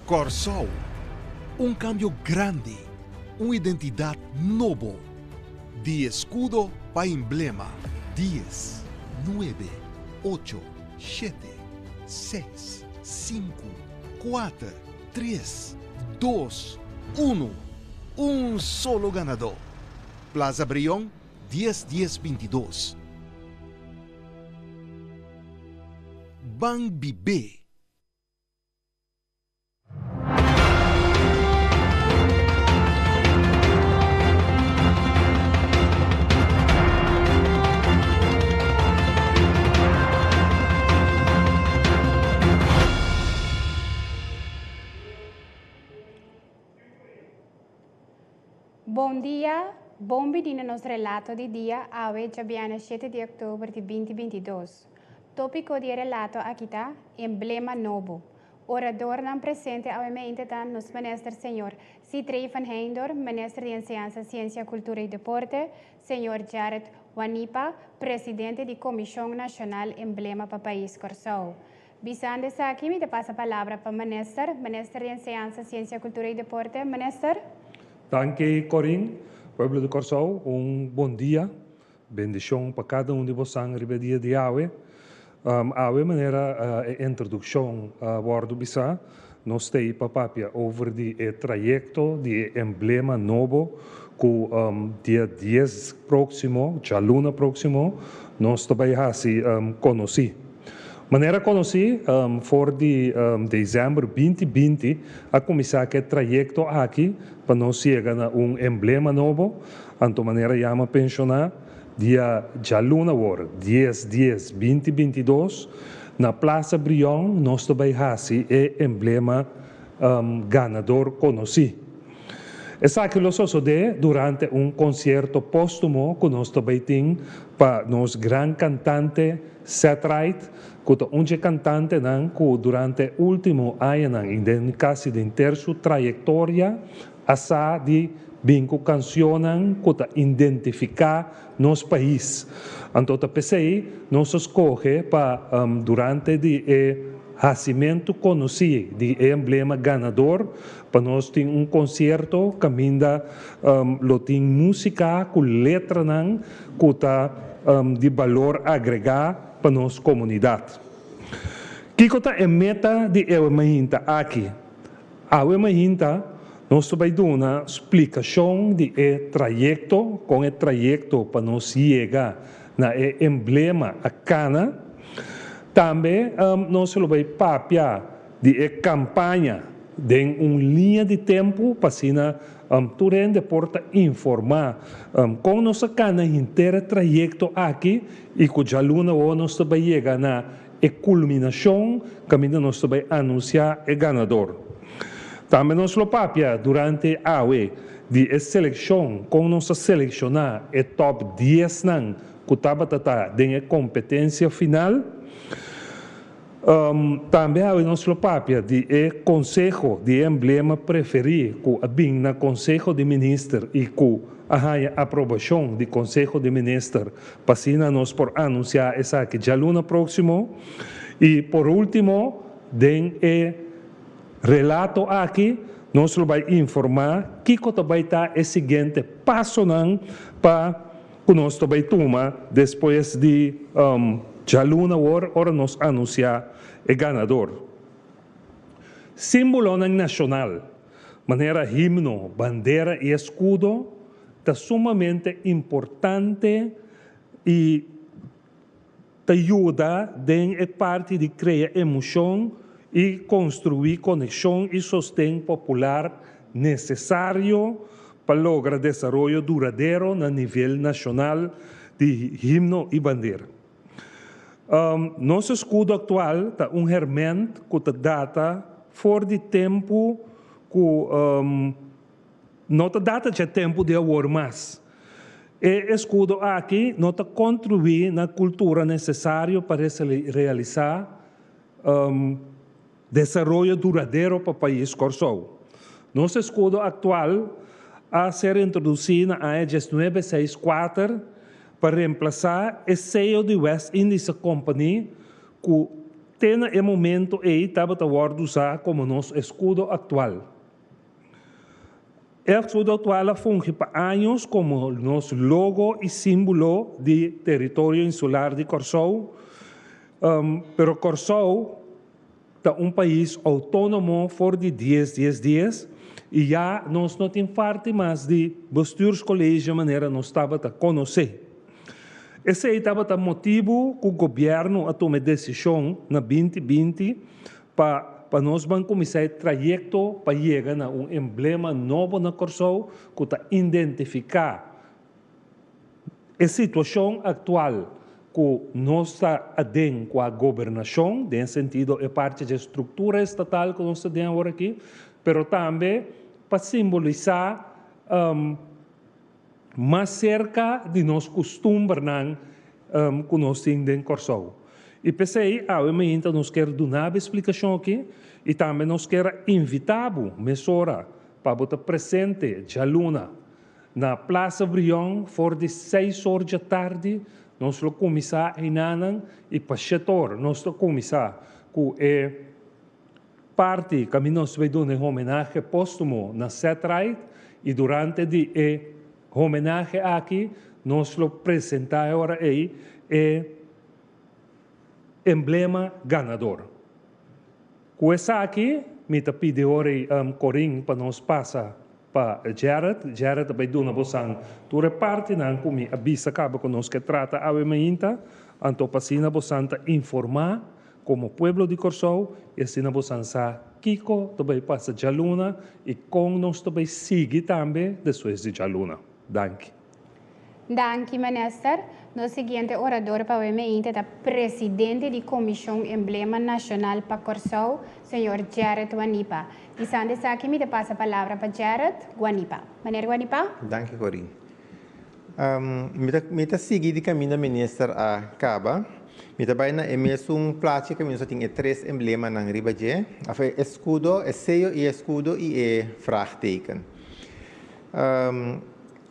Corsol, un cambio grande, una identidad nueva. De escudo para emblema 10, 9, 8, 7, 6, 5, 4, 3, 2, 1. Un solo ganador. Plaza Brión 10-10-22. Ban Bibé. Bom dia, bom bem-vindo ao nosso relato de dia, hoje, dia 7 de outubro de 2022. Tópico de relato aqui está, emblema novo. Orador não presente, obviamente, está nosso ministro, senhor Citrei van Heindor, ministro de Enseñanza, Ciência, Cultura e Deporte, senhor Jared Wanipa, presidente da Comissão Nacional Emblema para o País Corsol. Bisande aqui, me passa a palavra para o ministro de Enseñanza, Ciência, Cultura e Deporte. Ministro? Danke, Corinne. Pueblo de Corsol, bom dia. Bendição para cada de vocês no dia de hoje. A maneira introdução a bordo bisa, nós temos papapia over o trajeto de emblema novo que dia 10 próximo, já luna próximo, nós também conheci. Maneira conheci, for de dezembro 2020, a começar que trajeto aqui para nós chegar a emblema novo, anto maneira chama pensionar, dia já luna hora, 10-10-2022, na Plaza Brión, nós também emblema ganador conheci. Essa que nós sucede durante concerto póstumo que nós também temos para nos gran cantante Seth Wright, que cantante que durante o último ano, em quase de terço trajetória, asa de bingo canciones que identificar nosso país. Então, pensei, nós escolhe para durante o nascimento conhecido de emblema ganador, para nós ter concerto que ainda tem música com letra que está de valor agregado para nossa comunidade. Que é a meta de Emahinta aqui? A Emahinta, nós vamos dar uma explicação de trajeto, com o trajeto para nós chegar na emblema a cana. Também nós vamos papiar de campanha de linha de tempo para Turén de porta informar com nossa cana inteira trajeto aqui e cuja luna nós vamos chegar na culminação, caminho nós vamos anunciar o ganador. Também nós vamos papiar durante a de seleção, com nós selecionar o top 10 que estava em competência final. Também nós vamos papiar de conselho de emblema preferido, que bem na conselho de ministro e que a aprovação do conselho de ministro, para nós por anunciar essa que já luna próximo. E por último, o relato aqui, nós vamos informar que vai estar o seguinte passo para que nós também tomar depois de já luna hora nós anunciar o ganador. Símbolo nacional, maneira himno, bandeira e escudo, é sumamente importante e te ajuda em parte de criar emoção e construir conexão e sustento popular necessário para lograr desenvolvimento duradouro no nível nacional de himno e bandeira. Nosso escudo atual é hermente que data fora de tempo que não data de tempo de agora mais. E escudo aqui não contribui na cultura necessária para realizar desenvolvimento duradouro para o país Corsol. Nosso escudo atual a ser introduzido na AE 964 para reemplaçar o sello de West Indies Company que tem no momento aí estava a usar como nosso escudo atual. O escudo atual funge por anos como nosso logo e símbolo de território insular de Corsou, pero Corsou é um país autônomo por de 10 dias e já nós não temos parte mais de bestuurscolégio maneira nós estava a conhecer. Esse estava o motivo que o governo tomou decisão na 2020 para nós vamos começar o trajeto para chegar a um emblema novo na Corsou que está identificar a situação atual que nós está dentro com a governação, no sentido é parte da estrutura estatal que nós temos agora aqui, mas também para simbolizar mais cerca de nós costumes que nós temos em Corsou. E pensei, obviamente, nós queremos dar uma explicação aqui e também nós queremos invitar a mesora para estar presente de aluna na Praça Brion, for de 6 horas da tarde, nós vamos começar a inanan e para setor, nós vamos começar com a parte que nós vamos dar um homenagem póstumo na Setright e durante a homenagem aqui, nós vamos apresentar agora aí emblema ganador. Com essa aqui, me pedi agora Corinne para nós passar para Jared. Jared vai dar uma boção. Tu reparte, não como avisa acaba com nós que trata a menina, então passina boção informar como pueblo de Corsou e assim a boção sa Kiko também passa Jaluna e com nós também sigue também depois de Jaluna. Danke. Danke, minister. No seguinte orador para o MEINTE é o presidente da Comissão Emblema Nacional para Corsou, senhor Jared Guanipa. E Sandes aqui me passa a palavra para Jared Guanipa. Maneiro Guanipa? Danke, Corinne. Me está seguindo o caminho da ministra a Caba. Me está bem na mesma prática que nós temos 3 emblemas na Ribadje. É escudo, é seio e escudo e é fragteken.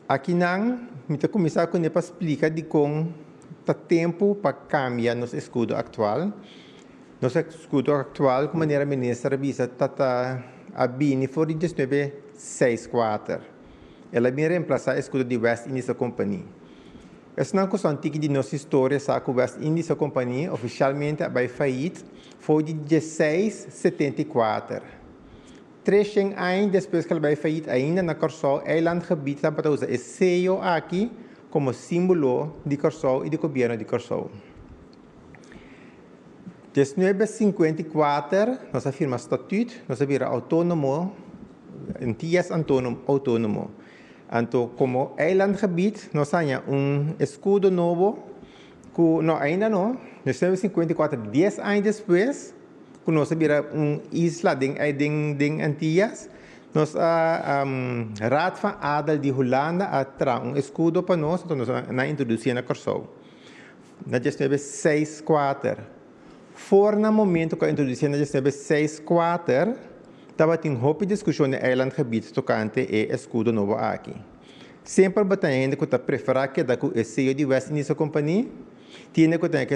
Aqui não, me está começar com para explicar de como está tempo para cambiar nosso escudo atual. Nosso escudo atual, como maneira ministra visa, está a bini for de 1964. Ela vem reemplaçar o escudo de West Indies Company. Essa não questão de nossa história, sabe que o West Indies Company oficialmente vai falir foi de 1674. 3 anos depois que ela vai falir, ainda na Corsou, ela gebied para usar esse sello aqui como símbolo de Corsou e do governo de Corsou. Em 1954, nós afirmamos estatuto, nós vira autônomo, entias autônomo. Então, como eilandgebied, nós temos escudo novo, que não, ainda não, em 1954, 10 anos depois, que nós vira isla de Antillas, nós Raad van Adel de Holanda a escudo para nós, então nós introduzimos na Corsou. Na 1964, for no momento que introduzimos na 1964, estava em uma discussão no eilandgebied tocante e escudo novo aqui. Sempre batendo que está preferar que da o sello de West Indies Company, tinha que ter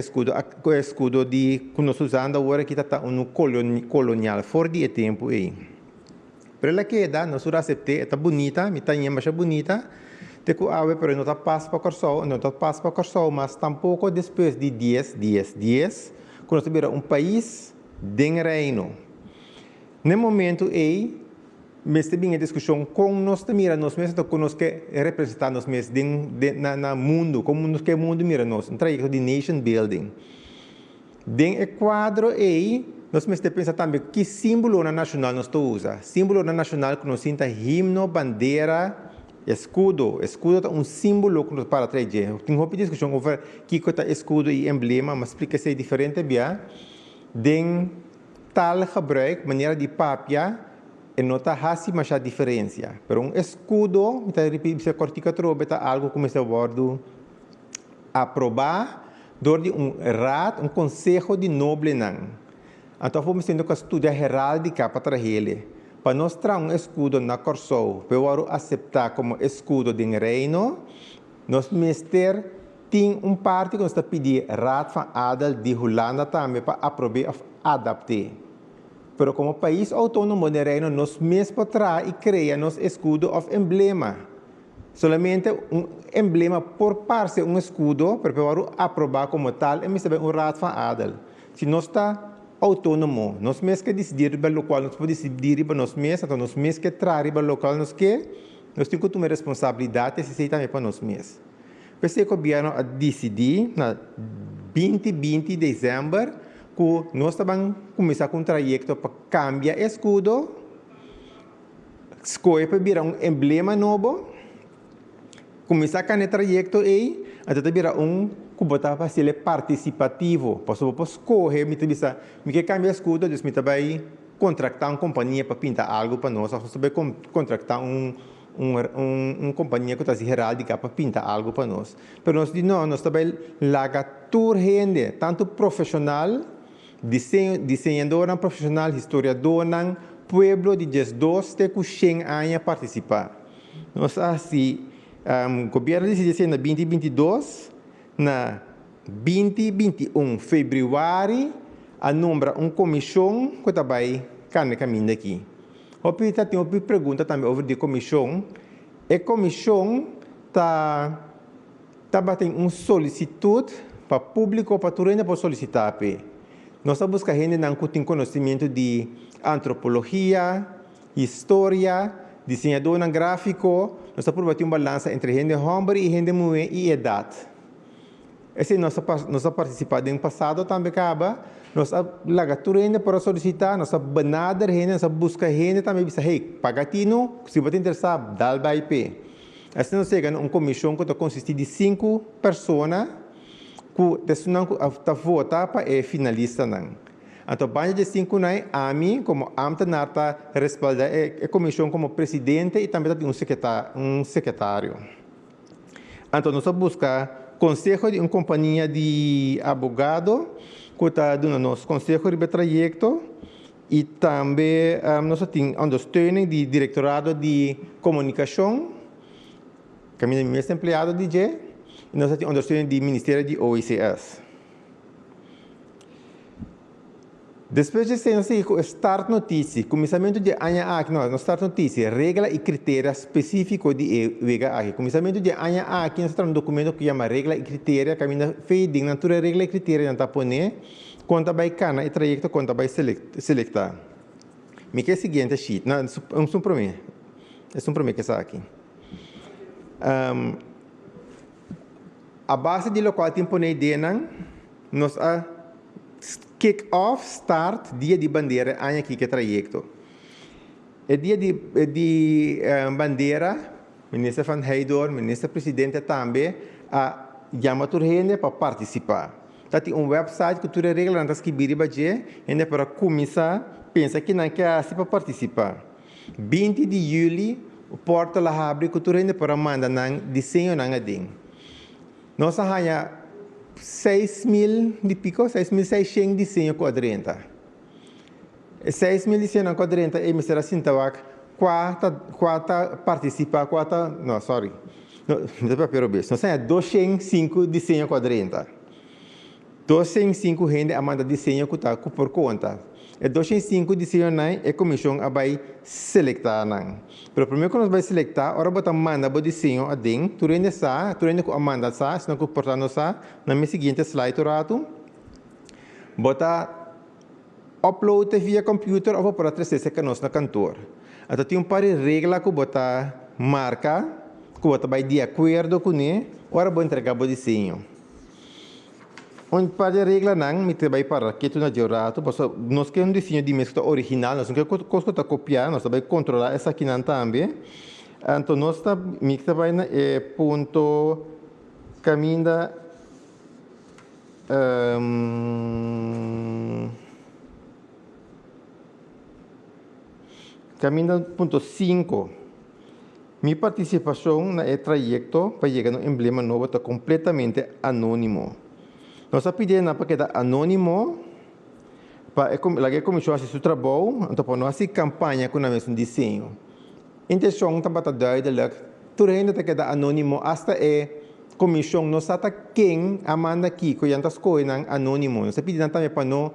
o escudo de que nós usamos agora que está um colonial fora de tempo aí. Para que da nós aceitei, está bonita, me está mais bonita, te que ave pero não está passa para Corsou, mas tampouco depois de 10 dias, quando nós vira país de reino. No momento aí, mas também a discussão com nós mira nós mesmos, com nós que representar nós mesmos no mundo, como nós que o mundo mira nós, um trajeto de nation building. Dentro do quadro aí, nós mesmos pensar também que símbolo nacional nós usa. Símbolo nacional que nós sinta himno, bandeira, escudo. Escudo é um símbolo para trazer. Tem uma discussão sobre que é escudo e emblema, mas explica-se diferente bem. Den tal gebruik, maneira de papia, e não está assim mais a diferença. Pero escudo, se cortica trobe, está algo como se bordo aprovar de raad, conselho de noble não. Então vamos tendo que estudar heráldica para trazer. Para nós trazer escudo na Corsou, para aceitar como escudo de reino, nós mister tem parte que nós está pedindo Raad van Adel de Holanda também para aprovar ou adaptar. Pero como país autônomo de Reino, nós mesmos podemos e criar nosso escudo ou emblema. Solamente emblema por parte escudo, para aprovar como tal, e me sabe Raad van Adel. Se nós está autônomo, nós mesmos que decidir para o local, nós podemos decidir para nós mesmos, então nós mesmos que trazer para o local, nós temos que tomar responsabilidade, se também para nós mesmos. Pensei que o governo a decidir, na 20 de dezembro, que nós estamos começando com um trajeto para cambiar o escudo, escolher para virar emblema novo, começar com o trajeto aí, até virar que para ser participativo, para escolher, me que cambiar o escudo, então me vai contratar uma companhia para pintar algo para nós, ou vai contratar uma companhia que está heráldica para pintar algo para nós. Mas nós dizemos, nós também lagatur gente, tanto profissional, desenhador profissional, historiador, pueblo de 12 que 100 anos participar. Nós assim, o governo decidiu na 2022, na 2021 de fevereiro, a nombra uma comissão que também caminha daqui. Eu tenho uma pergunta também sobre a comissão. A comissão está batendo uma solicitude para o público, para todo mundo para solicitar. Nós buscamos gente que tem conhecimento de antropologia, história, desenhador gráfico. Nós estamos batendo uma balança entre gente homem e gente mulher e idade. Esse nós participamos no passado também acaba. Nós lagaturando para solicitar, nós banadar gente, nós buscar gente também bisa hey, pagatino, se você interessar, dá o IP. Assim nós chegamos uma comissão que consiste de 5 pessoas que não está votar para finalista não. Então, banho de 5 não a mim como ambtenaar respaldar a comissão como presidente e também tem um secretário. Então, nós buscamos conselho de uma companhia de advogado que está dando nosso conselho de projeto e também nós temos understeuning de diretorado de comunicação, que é o meu empregado DJ, e nós temos understeuning de Ministério de OICS. Depois de ser start notícia, começamento de ano aqui, nós start notícia, regra e critérios específicos de vega aqui. Começamento de ano aqui, nós temos um documento que chama regra e critérios, que ainda feeding, natura regra e critérios, não pone, conta vai cana e trajeto conta vai selectar. Me que é o seguinte sheet, não, é um promê que está aqui. A base de local tem pone dentro, nós kick-off, start, dia de bandeira, ano aqui que é trajeto. É dia de bandeira, ministro Van Heydor, ministro-presidente também, chama a gente para participar. Tem um website que tu regula antes que biri baje, ainda para começar, pensa que não quer para participar. 20 de julho, o porta lá abre que tu ainda para mandar desenho na ding. Nós hanya 6.000 de pico, 6.600 desenho quadrenta. 6.000 desenho quadrenta e me será sintawak quarta participar, não, sorry. Não é para bem. Nós hanya 205 desenho quadrenta. 205 gente amanda desenho que está por conta. E 205 desenho não é comissão a vai selectar não. Pero primeiro que nós vai selectar, ora bota manda o desenho a ding, tu rende com amanda sa, se não que portando sa, na minha seguinte slide rato. Bota upload via computer ou para 360 que nós na cantor. Então tem par de regra que bota marca, que bota vai de acordo com ele, ora vou entregar o desenho. Um par de regras não me trabalha para que tu não jurato, porque nós queremos desenho de mesmo original, nós não queremos copiar, nós também controlar essa aqui não também. Então nós está me trabalha na ponto caminda caminda ponto 5. Minha participação no trajeto para chegar no emblema novo está completamente anônimo. Nós pedimos para que seja anônimo, para que a comissão faça seu trabalho, então para nós campanha com o mesmo desenho. A intenção é para dar tudo ainda que seja anônimo, até comissão não está quem Amanda Kiko e antas coisas anônimo. Nós pedimos também para não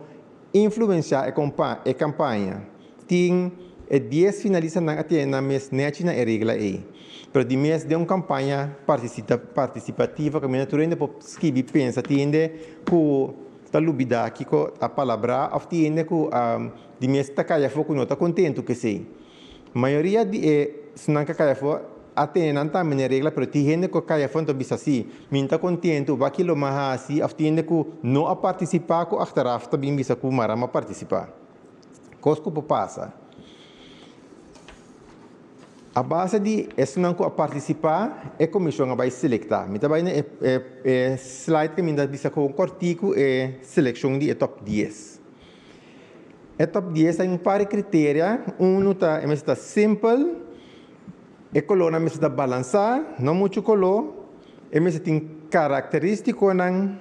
influenciar a campanha. Tem 10 finalistas na mês net na regra aí. Pero de mês de uma campanha participativa que a minha turma pode escrever pensa tiende com a lubida que a palavra ou tiende com de mês tá caia foco não tá contento que sei. Maioria de senão que caia foco até não tá na regra pero tiende com caia foco então bisa assim minta contento vai aquilo mais assim ou tiende com não a participar com achteraf também bisa com marama participar. Cosco passa. A base de não a participar é a comissão vai selectar. Me também é slide que me dá bisa com cortico é seleção de top 10. É top 10 tem um par de critérios. Está simple, é coluna me está balançar, não muito color, me tem característico nan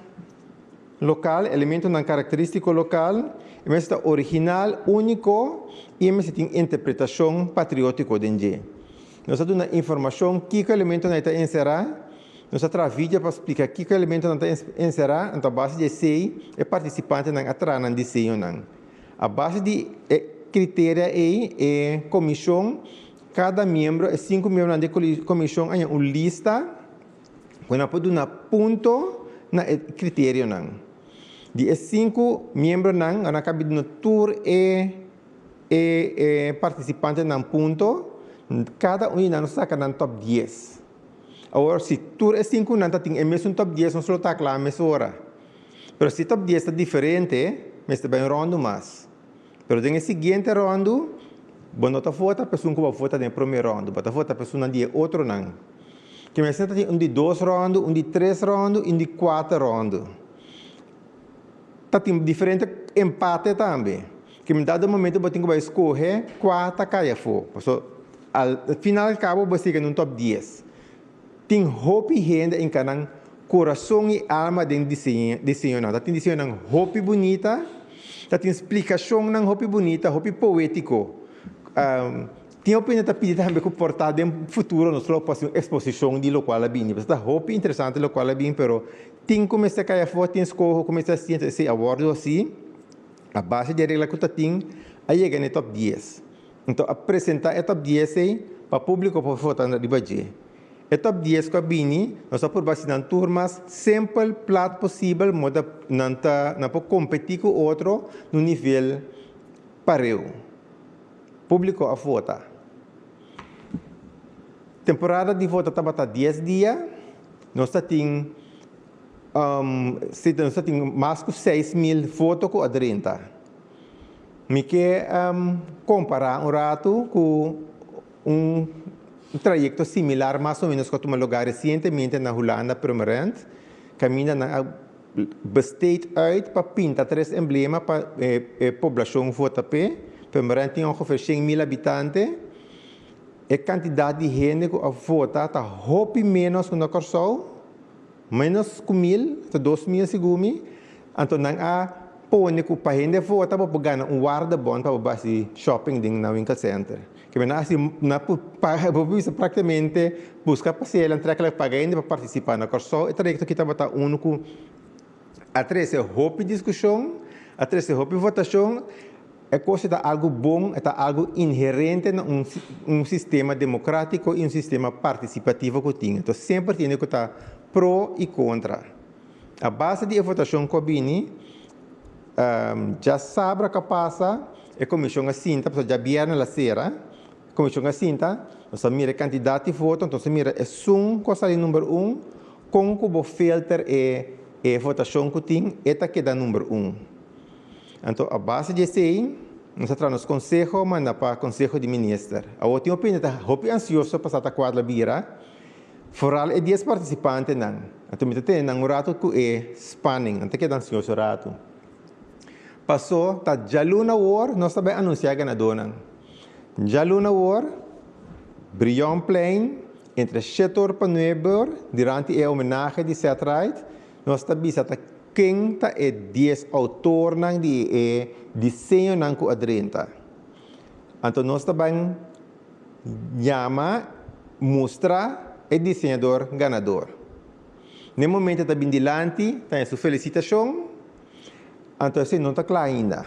local, elemento nan característico local, me está original, único e me tem interpretação patriótico dentro. Nós temos informação que elemento não está inserado, nós temos vídeo para explicar que elemento não está inserado, então a base de sei é participante não atrás não desenho não. A base de critério é comissão, cada membro, 5 membros da comissão, tem uma lista, quando pode dar ponto na critério não. De 5 membros não, na cabe no tour participante não ponto, cada não saca no top 10. Agora, se tour é 5 não tem é mesmo top 10, não só está lá a mesma hora. Mas se top 10 está diferente, mas está bem rondo mais. Mas no seguinte rondo, quando está vota, a pessoa que vai votar no primeiro rondo, vai votar a pessoa no outro não. Que me senta tem de 2 rondo, de 3 rondo, de 4 rondo. Tá tem diferente empate também. Que me dado momento você tem que escolher 4 caia fora. Al final cabo você chega no top 10. Tem hope renda em canang coração e alma de desenho não. Tem desenho não hope bonita, tem explicação não hope bonita, hope poético. Tem opinião da pedir também que portar no futuro nós vamos fazer uma exposição de local lá bem. Está hope interessante local lá bem, pero tem como essa caia fora, tem escolha como essa ciência esse abordo assim. A base de regra que tem aí chega no top 10. Então, apresentar o top 10 para o público para votar na ribadia. O top 10 que vem, nós estamos vacinando turmas simple, plat possível, modo não pode competir com outro no nível pareu. Público a votar. Temporada de voto está 10 dias. Nós temos mais de 6.000 votos com a 30. Me quer comparar um rato com trajeto similar, mais ou menos, que eu lugar recentemente na Holanda, primeiramente, caminha na besteed uit para pintar 3 emblemas para a população vota P. Primeiramente, tem ongeveer 100.000 habitantes. A quantidade de gente que vota está hopi menos que na Corsol, menos que 1.000, 2.000 segundo. Então, não há põe que para gente vota para ganhar guarda-bom para base shopping ding na Winkle Center. Que me nasce na praticamente buscar passeio entrar aquela pagamento para participar na Corsol. E trajeto que estava único a 13 hope discussão, a 13 hope votação. É coisa de algo bom, é algo inerente a sistema democrático e sistema participativo que tem. Então sempre tem que estar pró e contra. A base de votação que vem já sabe que passa a comissão assinta, porque já vieram na sera, a comissão assinta, nós mira candidato de voto, então mira é sum coisa ali número 1, com o filter é votação que tem, esta que dá número 1. Então a base de sei, nós entramos no conselho, manda para o conselho de ministros. A outra opinião está muito ansioso para essa quadra vira, foral é 10 participantes não. Então me tem um rato que é spanning, então que é ansioso rato. Passou, tá já luna war, nós também anunciar ganador. Já luna war, Brion Plain, entre setor para Neuburg, durante a homenagem de Setright, nós também está quem está é 10 autor de desenho não com a 30. Então nós também chama mostrar o desenhador ganador. No momento está bem dilante, tem sua felicitação, então você não está claro ainda.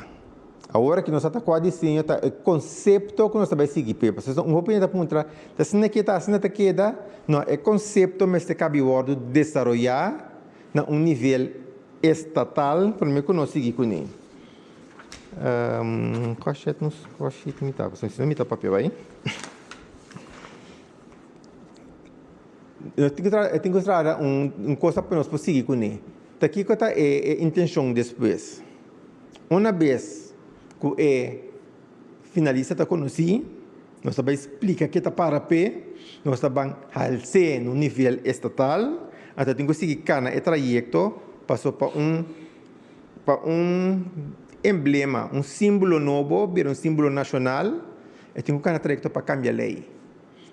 Agora que nós estamos com a desenho, o conceito que nós estamos seguindo, vocês não podem apontar, se não queda, não, é conceito mas que cabe o desenvolver na nível estatal, para mim que nós seguimos com ele. Qual é me tá? Você não me tá papel aí? Eu tenho que mostrar uma coisa para nós seguir com ele. Aqui que está a intenção depois. Uma vez que finaliza está conhecido, nós vamos explicar que está para pé, nós vamos fazer no nível estatal, até tem que seguir cada trajeto, passou para emblema, um símbolo novo, um símbolo nacional, e tem que trajeto para cambiar a lei.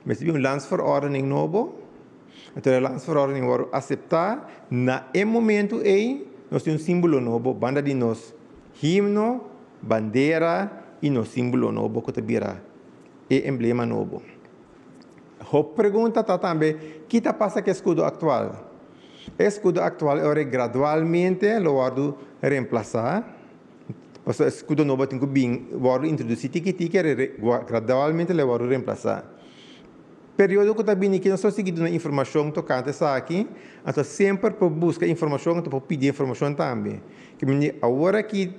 Mas se um landsverordening novo, então a landsverordening vai aceitar, na momento aí, nós temos um símbolo novo, banda de nós, himno, bandeira e no símbolo novo que vira é emblema novo. A pergunta está também, o que passa com o escudo atual? O escudo atual é gradualmente lo vai reemplazar. O escudo novo tem que ser introduzido, gradualmente lo vai reemplazar. Período que está bem aqui, nós estamos seguindo a informação tocante essa aqui, então sempre para buscar informação, para pedir informação também. Que agora que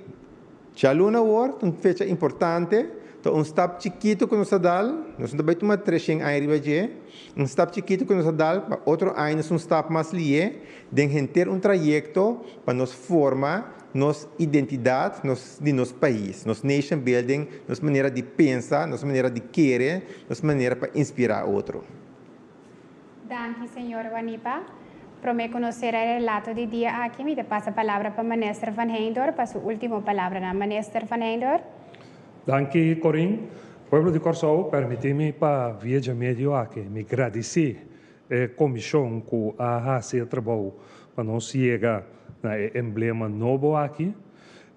já luna agora, uma fecha importante, então step chiquito que nós damos, nós não vamos tomar 3 anos, step chiquito que nós damos, para outro ano um step mais lié, de ter trajeto para nos formar, nossa identidade de nosso país, nossa nation building, nossa maneira de pensar, nossa maneira de querer, nossa maneira para inspirar outro. Danke, senhor Wanipa. Para me conhecer o relato de dia aqui, me passa a palavra para o ministro Van Heindorp, para a sua última palavra. Ministro Van Heindorp. Danke, Corinne. Pueblo de Corsou, permite-me para viajar meio aqui, me agradecer a comissão que a fazer trabalho para nós chegar na emblema novo aqui,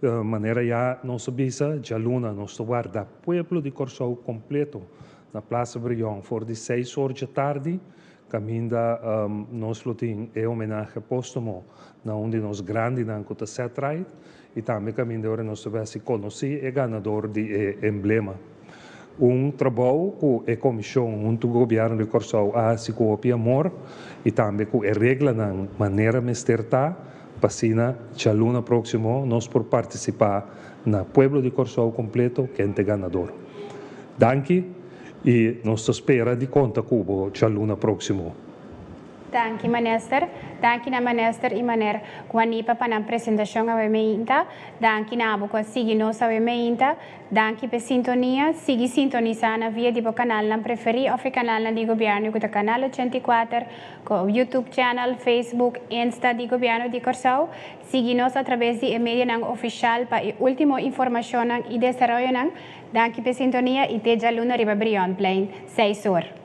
de maneira já nossa bisa, já luna, nosso guarda Pueblo de Corsou completo na Praça Brion, for de 6 horas da tarde, caminda nós tem homenagem póstumo na onde nós grande na Ancuta Setrite, e também caminda agora nós se conhecer o ganador de emblema. Trabalho com a comissão, junto com o governo de Corsou, a se copia amor, e também com a regra na maneira mesterta, para que luna próximo nós por participar na Pueblo de Corsou completo, que é ganador. Danke, e nós espera de conta Cubo, que luna próximo. Danke, minister. Danke na minister e maner Wanipa para a apresentação a meinta. Danke na abo com seguir nós a meinta. Danke per sintonia. Siga sintonizando via do canal na preferi ou canal na do governo com o canal 84, com o YouTube channel, Facebook, Insta do governo de Corsou. Siga nós através de mídia oficial para a última informação e desenvolvimento. Danke per sintonia e te já luna riba Brion Plain 6 horas.